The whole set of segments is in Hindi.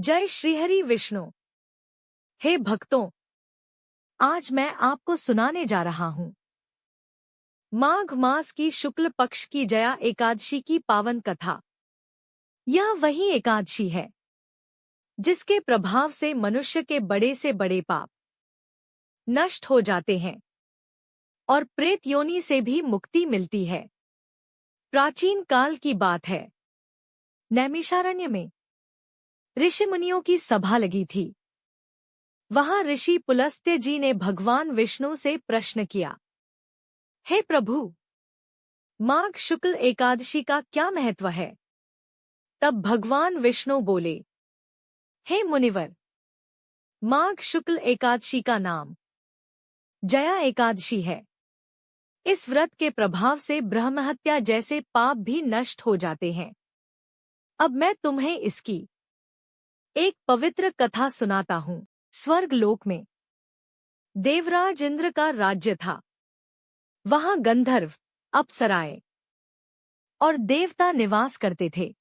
जय श्रीहरि विष्णु। हे भक्तों, आज मैं आपको सुनाने जा रहा हूँ माघ मास की शुक्ल पक्ष की जया एकादशी की पावन कथा। यह वही एकादशी है जिसके प्रभाव से मनुष्य के बड़े से बड़े पाप नष्ट हो जाते हैं और प्रेत योनि से भी मुक्ति मिलती है। प्राचीन काल की बात है। नैमिषारण्य में ऋषि मुनियों की सभा लगी थी। वहां ऋषि पुलस्त्य जी ने भगवान विष्णु से प्रश्न किया, हे प्रभु, माघ शुक्ल एकादशी का क्या महत्व है? तब भगवान विष्णु बोले, हे मुनिवर, माघ शुक्ल एकादशी का नाम जया एकादशी है। इस व्रत के प्रभाव से ब्रह्महत्या जैसे पाप भी नष्ट हो जाते हैं। अब मैं तुम्हें इसकी एक पवित्र कथा सुनाता हूँ। स्वर्ग लोक में देवराज इंद्र का राज्य था। वहां गंधर्व, अप्सराएं और देवता निवास करते थे।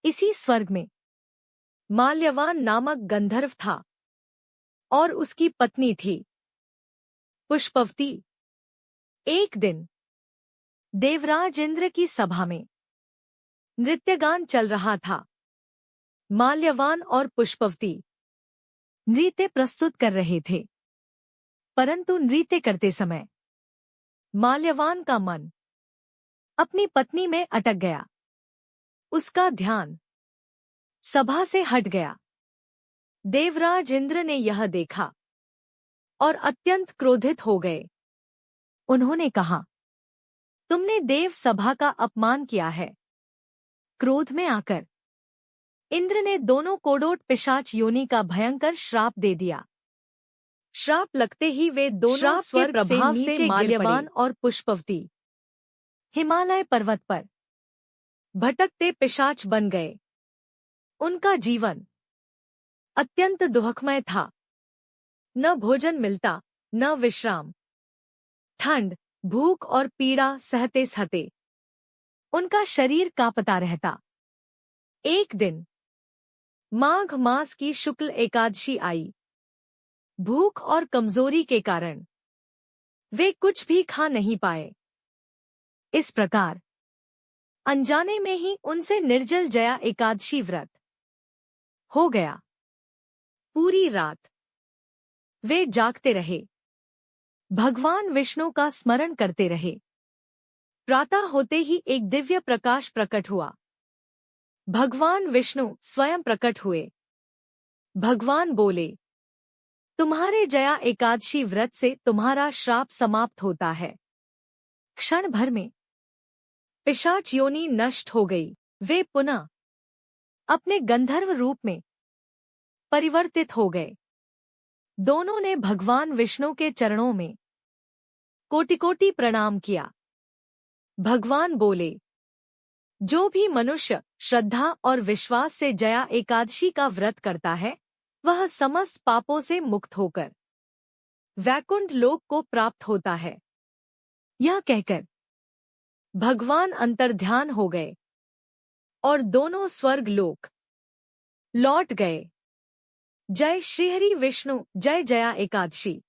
इसी स्वर्ग में माल्यवान नामक गंधर्व था और उसकी पत्नी थी पुष्पवती। एक दिन देवराज इंद्र की सभा में नृत्यगान चल रहा था। माल्यवान और पुष्पवती नृत्य प्रस्तुत कर रहे थे, परंतु नृत्य करते समय माल्यवान का मन अपनी पत्नी में अटक गया। उसका ध्यान सभा से हट गया। देवराज इंद्र ने यह देखा और अत्यंत क्रोधित हो गए। उन्होंने कहा, तुमने देव सभा का अपमान किया है। क्रोध में आकर इंद्र ने दोनों कोड़ोट पिशाच योनि का भयंकर श्राप दे दिया। श्राप लगते ही वे दोनों स्वर्ग प्रभाव से माल्यवान और पुष्पवती हिमालय पर्वत पर भटकते पिशाच बन गए। उनका जीवन अत्यंत दुखमय था। न भोजन मिलता, न विश्राम। ठंड, भूख और पीड़ा सहते सहते उनका शरीर कांपता रहता। एक दिन माघ मास की शुक्ल एकादशी आई। भूख और कमजोरी के कारण वे कुछ भी खा नहीं पाए। इस प्रकार अनजाने में ही उनसे निर्जल जया एकादशी व्रत हो गया। पूरी रात वे जागते रहे, भगवान विष्णु का स्मरण करते रहे। प्रातः होते ही एक दिव्य प्रकाश प्रकट हुआ। भगवान विष्णु स्वयं प्रकट हुए। भगवान बोले, तुम्हारे जया एकादशी व्रत से तुम्हारा श्राप समाप्त होता है। क्षण भर में पिशाच योनि नष्ट हो गई। वे पुनः अपने गंधर्व रूप में परिवर्तित हो गए। दोनों ने भगवान विष्णु के चरणों में कोटि-कोटि प्रणाम किया। भगवान बोले, जो भी मनुष्य श्रद्धा और विश्वास से जया एकादशी का व्रत करता है, वह समस्त पापों से मुक्त होकर वैकुंठ लोक को प्राप्त होता है। यह कहकर भगवान अंतर्ध्यान हो गए और दोनों स्वर्ग लोक लौट गए। जय श्रीहरि विष्णु। जय जया एकादशी।